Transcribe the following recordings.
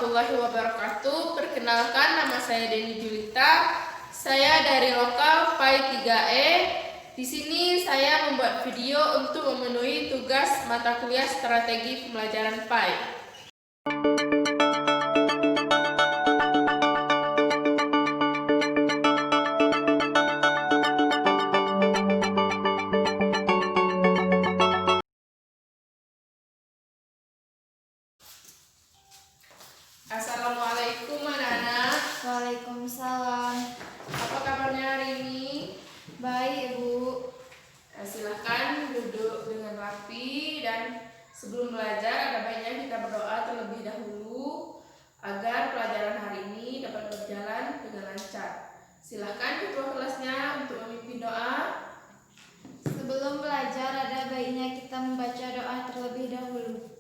warahmatullahi wabarakatuh. Perkenalkan, nama saya Deni Julita. Saya dari lokal PAI 3E. Di sini saya membuat video untuk memenuhi tugas mata kuliah strategi pembelajaran PAI. Assalamualaikum anak-anak. Waalaikumsalam. Apa kabarnya hari ini? Baik, Bu. Silahkan duduk dengan rapi, dan sebelum belajar ada baiknya kita berdoa terlebih dahulu agar pelajaran hari ini dapat berjalan dengan lancar. Silahkan ketua kelasnya untuk memimpin doa. Sebelum belajar ada baiknya kita membaca doa terlebih dahulu.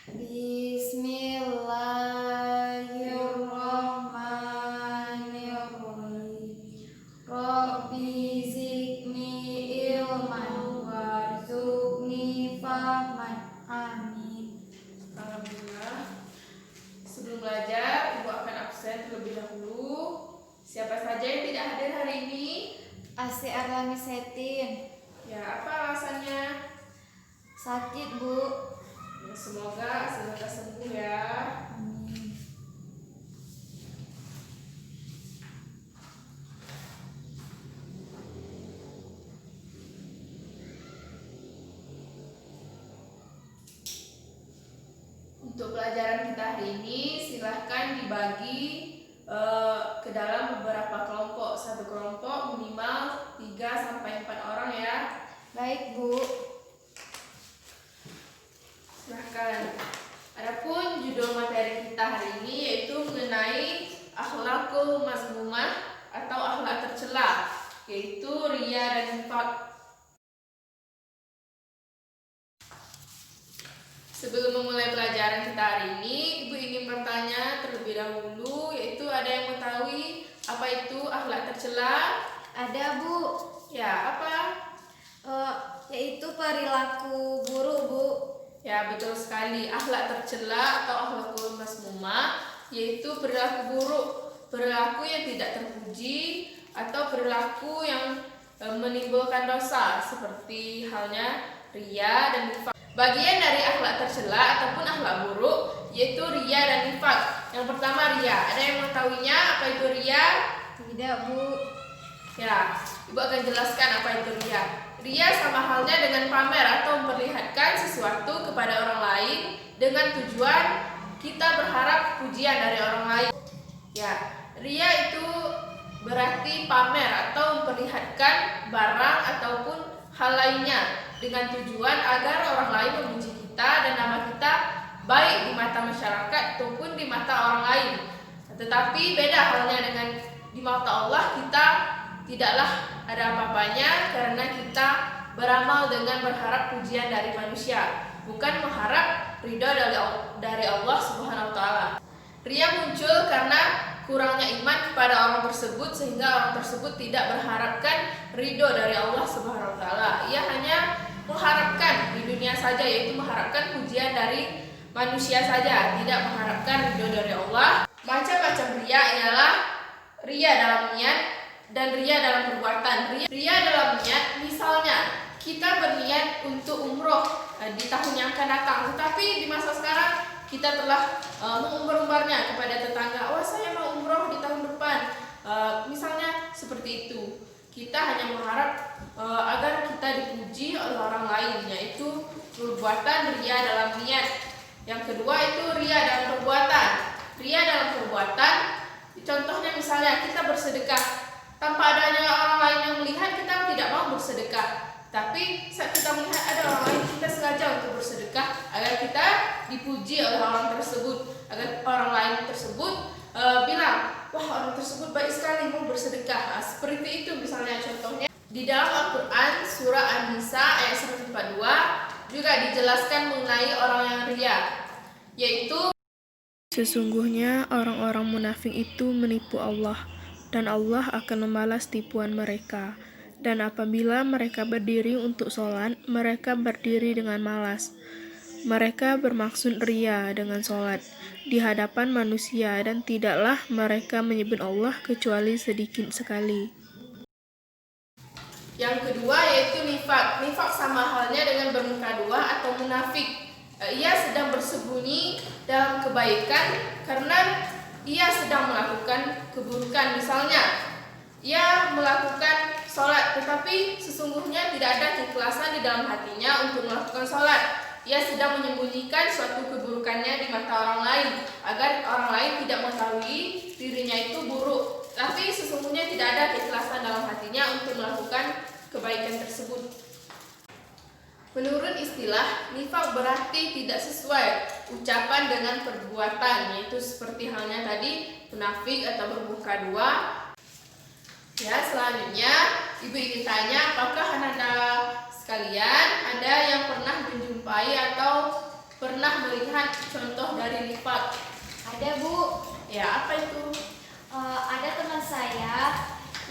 Bismillahirrahmanirrahim. Rabbi zidni ilman warzuqni fahman. Amin. Alhamdulillah. Sebelum belajar, Ibu akan absen terlebih dahulu. Siapa saja yang tidak hadir hari ini? Asy Arlami Setin. Ya, apa alasannya? Sakit, Bu. Ya, semoga sembuh ya. Amin. Untuk pelajaran kita hari ini silahkan dibagi ke dalam beberapa kelompok. Satu kelompok minimal 3-4 orang ya. Baik, Bu. Silahkan. Adapun judul materi kita hari ini yaitu mengenai akhlakul mazmumah atau akhlak tercela, yaitu riya dan nifaq. Sebelum memulai pelajaran kita hari ini, Ibu ingin bertanya terlebih dahulu, yaitu ada yang mengetahui apa itu akhlak tercela? Ada, Bu. Ya, apa? Yaitu perilaku buruk, Bu. Ya, betul sekali. Akhlak tercela atau akhlakul mazmumah yaitu perilaku buruk, perilaku yang tidak terpuji, atau perilaku yang menimbulkan dosa, seperti halnya riya dan nifaq. Bagian dari akhlak tercela ataupun akhlak buruk yaitu riya dan nifaq. Yang pertama riya. Ada yang mengetahuinya apa itu riya? Tidak, Bu. Ya, Ibu akan jelaskan apa itu riya. Riya sama halnya dengan pamer atau memperlihatkan sesuatu kepada orang lain dengan tujuan kita berharap pujian dari orang lain. Ya, riya itu berarti pamer atau memperlihatkan barang ataupun hal lainnya dengan tujuan agar orang lain memuji kita dan nama kita baik di mata masyarakat ataupun di mata orang lain. Tetapi beda halnya dengan di mata Allah, kita tidaklah ada apa-apanya karena kita beramal dengan berharap pujian dari manusia, bukan mengharap ridho dari Allah Subhanahu wa taala. Riya muncul karena kurangnya iman kepada orang tersebut sehingga orang tersebut tidak berharapkan ridho dari Allah Subhanahu wa taala. Ia hanya mengharapkan di dunia saja, yaitu mengharapkan pujian dari manusia saja, tidak mengharapkan ridho dari Allah. Macam-macam riya ialah riya dalam niat dan riya dalam perbuatan. Riya dalam niat, misalnya kita berniat untuk umroh di tahun yang akan datang, tetapi di masa sekarang kita telah mengumbar-umbarnya kepada tetangga, oh saya mau umroh di tahun depan, misalnya seperti itu. Kita hanya mengharap agar kita dipuji oleh orang lain, yaitu perbuatan riya dalam niat. Yang kedua itu riya dalam perbuatan. Riya dalam perbuatan, contohnya misalnya kita bersedekah, tanpa adanya orang lain yang melihat kita tidak mau bersedekah. Tapi saat kita melihat ada orang lain, kita sengaja untuk bersedekah agar kita dipuji oleh orang tersebut, agar orang lain tersebut bilang, wah orang tersebut baik sekali mau bersedekah. Seperti itu misalnya contohnya. Di dalam Al-Quran surah An-Nisa ayat 142 juga dijelaskan mengenai orang yang riya, yaitu sesungguhnya orang-orang munafik itu menipu Allah, dan Allah akan membalas tipuan mereka. Dan apabila mereka berdiri untuk sholat, mereka berdiri dengan malas. Mereka bermaksud ria dengan sholat di hadapan manusia dan tidaklah mereka menyebut Allah kecuali sedikit sekali. Yang kedua yaitu nifak. Nifak sama halnya dengan bermuka dua atau munafik. Ia sedang bersembunyi dalam kebaikan karena ia sedang melakukan keburukan. Misalnya, ia melakukan sholat tetapi sesungguhnya tidak ada keikhlasan di dalam hatinya untuk melakukan sholat. Ia sedang menyembunyikan suatu keburukannya di mata orang lain agar orang lain tidak mengetahui dirinya itu buruk. Tapi sesungguhnya tidak ada keikhlasan dalam hatinya untuk melakukan kebaikan tersebut. Menurut istilah, nifak berarti tidak sesuai ucapan dengan perbuatan, yaitu seperti halnya tadi munafik atau bermuka dua. Ya, selanjutnya Ibu ingin tanya, apakah Ananda sekalian ada yang pernah menjumpai atau pernah melihat contoh dari nifak? Ada, Bu. Ya, apa itu? Ada teman saya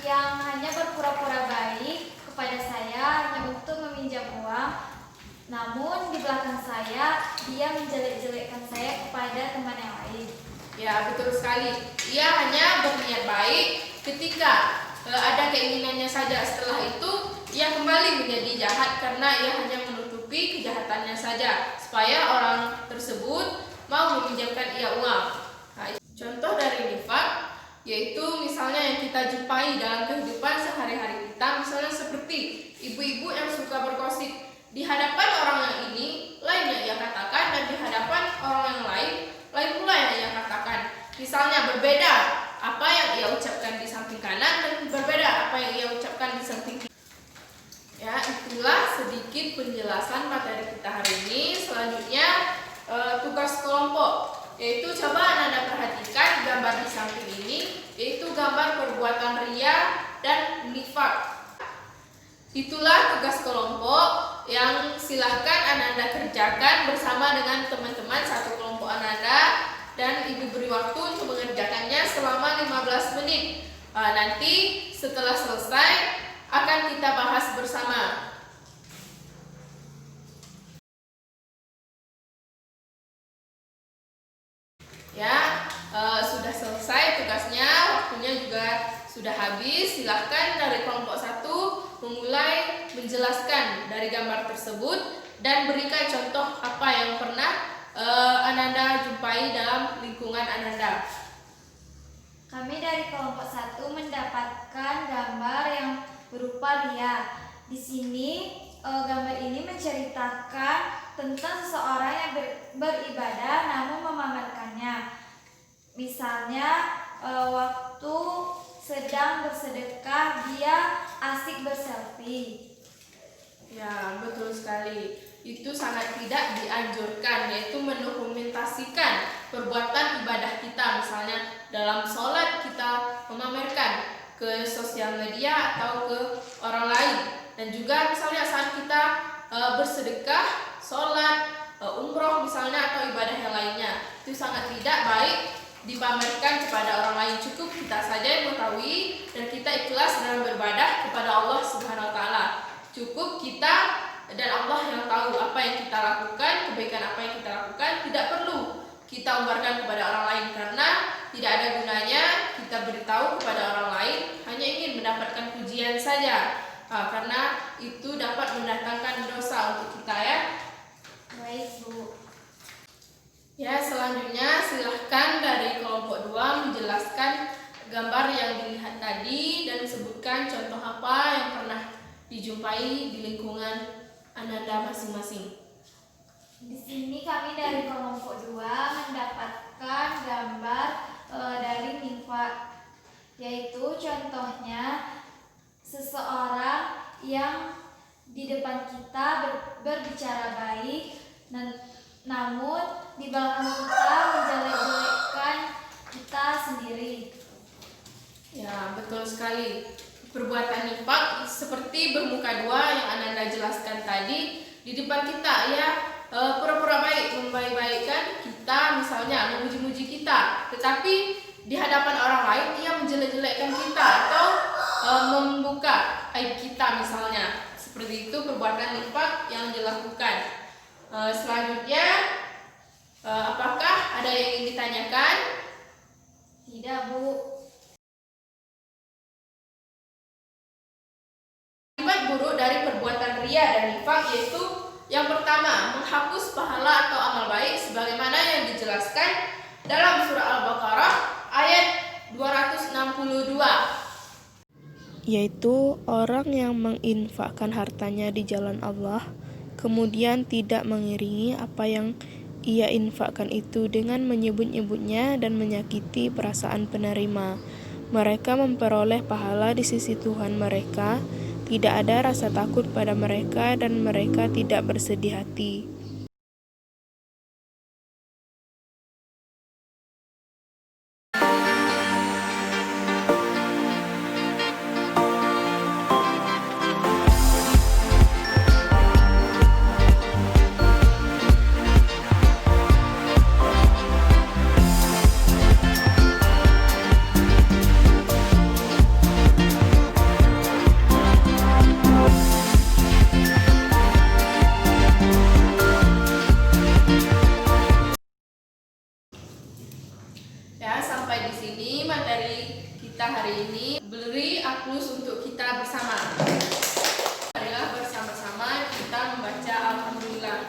yang hanya berpura-pura baik kepada saya hanya untuk meminjam uang. Namun di belakang saya dia menjelek-jelekkan saya kepada teman yang lain. Ya, betul sekali. Ia hanya berniat baik ketika ada keinginannya saja. Setelah itu ia kembali menjadi jahat karena ia hanya menutupi kejahatannya saja supaya orang tersebut mau meminjamkan ia uang. Nah, contoh dari nifak yaitu misalnya yang kita jumpai dalam kehidupan sehari-hari kita, misalnya seperti ibu-ibu yang suka bergosip. Di hadapan orang yang ini, lain yang ia katakan, dan di hadapan orang yang lain pula yang ia katakan. Misalnya berbeda apa yang ia ucapkan di samping kanan dan berbeda apa yang ia ucapkan di samping kiri. Ya, itulah sedikit penjelasan materi kita hari ini. Selanjutnya tugas kelompok, yaitu coba Anda perhatikan gambar di samping ini, yaitu gambar perbuatan ria dan nifak. Itulah tugas kelompok yang silahkan Ananda kerjakan bersama dengan teman-teman satu kelompok Ananda, dan Ibu beri waktu untuk mengerjakannya selama 15 menit. Nanti setelah selesai akan kita bahas bersama. Ya, sudah selesai tugasnya, waktunya juga sudah habis. Silahkan dari kelompok 1 memulai menjelaskan dari gambar tersebut dan berikan contoh apa yang pernah Ananda jumpai dalam lingkungan Ananda. Kami dari kelompok 1 mendapatkan gambar yang berupa ria. Di sini gambar ini menceritakan tentang seseorang yang beribadah namun memamerkannya. Misalnya waktu sedang bersedekah dia asik berselfie. Ya, betul sekali. Itu sangat tidak dianjurkan, yaitu mendokumentasikan perbuatan ibadah kita. Misalnya dalam sholat kita memamerkan ke sosial media atau ke orang lain. Dan juga misalnya saat kita bersedekah, sholat, umroh misalnya atau ibadah yang lainnya, itu sangat tidak baik dipamerkan kepada orang lain. Cukup kita saja yang mengetahui dan kita ikhlas dalam beribadah kepada Allah Subhanahu wa taala. Cukup kita dan Allah yang tahu apa yang kita lakukan, kebaikan apa yang kita lakukan. Tidak perlu kita umbarkan kepada orang lain karena tidak ada gunanya kita beritahu kepada orang lain, hanya ingin mendapatkan pujian saja. Karena itu dapat mendatangkan dosa untuk kita, ya. Baik, Bu. Ya, selanjutnya silahkan dari kelompok 2 menjelaskan gambar yang dilihat tadi dan sebutkan contoh apa yang pernah dijumpai di lingkungan Ananda masing-masing. Di sini kami dari kelompok 2 mendapatkan gambar dari nifak, yaitu contohnya seseorang yang di depan kita berbicara baik, namun di belakang kita menjelek-jelekkan kita sendiri. Ya, betul sekali. Perbuatan nifak seperti bermuka dua yang Ananda jelaskan tadi, di depan kita ya pura-pura baik, membaik-baikkan kita, misalnya memuji-muji kita, tetapi di hadapan orang lain ia menjelek-jelekkan kita atau membuka aib kita misalnya. Seperti itu perbuatan nifak yang dilakukan. Selanjutnya, apakah ada yang ingin ditanyakan? Tidak, Bu. Akibat buruk dari perbuatan riya dan nifaq yaitu yang pertama, menghapus pahala atau amal baik sebagaimana yang dijelaskan dalam surah Al-Baqarah ayat 262. Yaitu orang yang menginfakkan hartanya di jalan Allah, kemudian tidak mengiringi apa yang ia infakkan itu dengan menyebut-nyebutnya dan menyakiti perasaan penerima. Mereka memperoleh pahala di sisi Tuhan mereka, tidak ada rasa takut pada mereka dan mereka tidak bersedih hati. Ya, sampai di sini materi kita hari ini. Beri aplaus untuk kita bersama. Marilah bersama-sama kita membaca Alhamdulillah.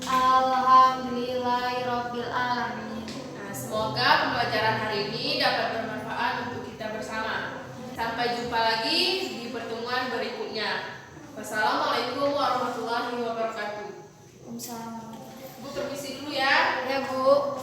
Alhamdulillahirabbil alamin. Nah, semoga pembelajaran hari ini dapat bermanfaat untuk kita bersama. Sampai jumpa lagi di pertemuan berikutnya. Wassalamualaikum warahmatullahi wabarakatuh. Waalaikumsalam. Bu, permisi dulu ya. Ya, Bu.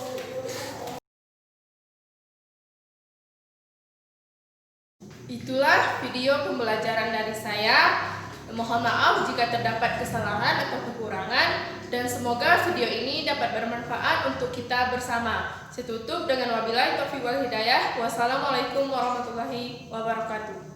Itulah video pembelajaran dari saya. Mohon maaf jika terdapat kesalahan atau kekurangan dan semoga video ini dapat bermanfaat untuk kita bersama. Saya tutup dengan wabillahi taufiq wal hidayah. Wassalamualaikum warahmatullahi wabarakatuh.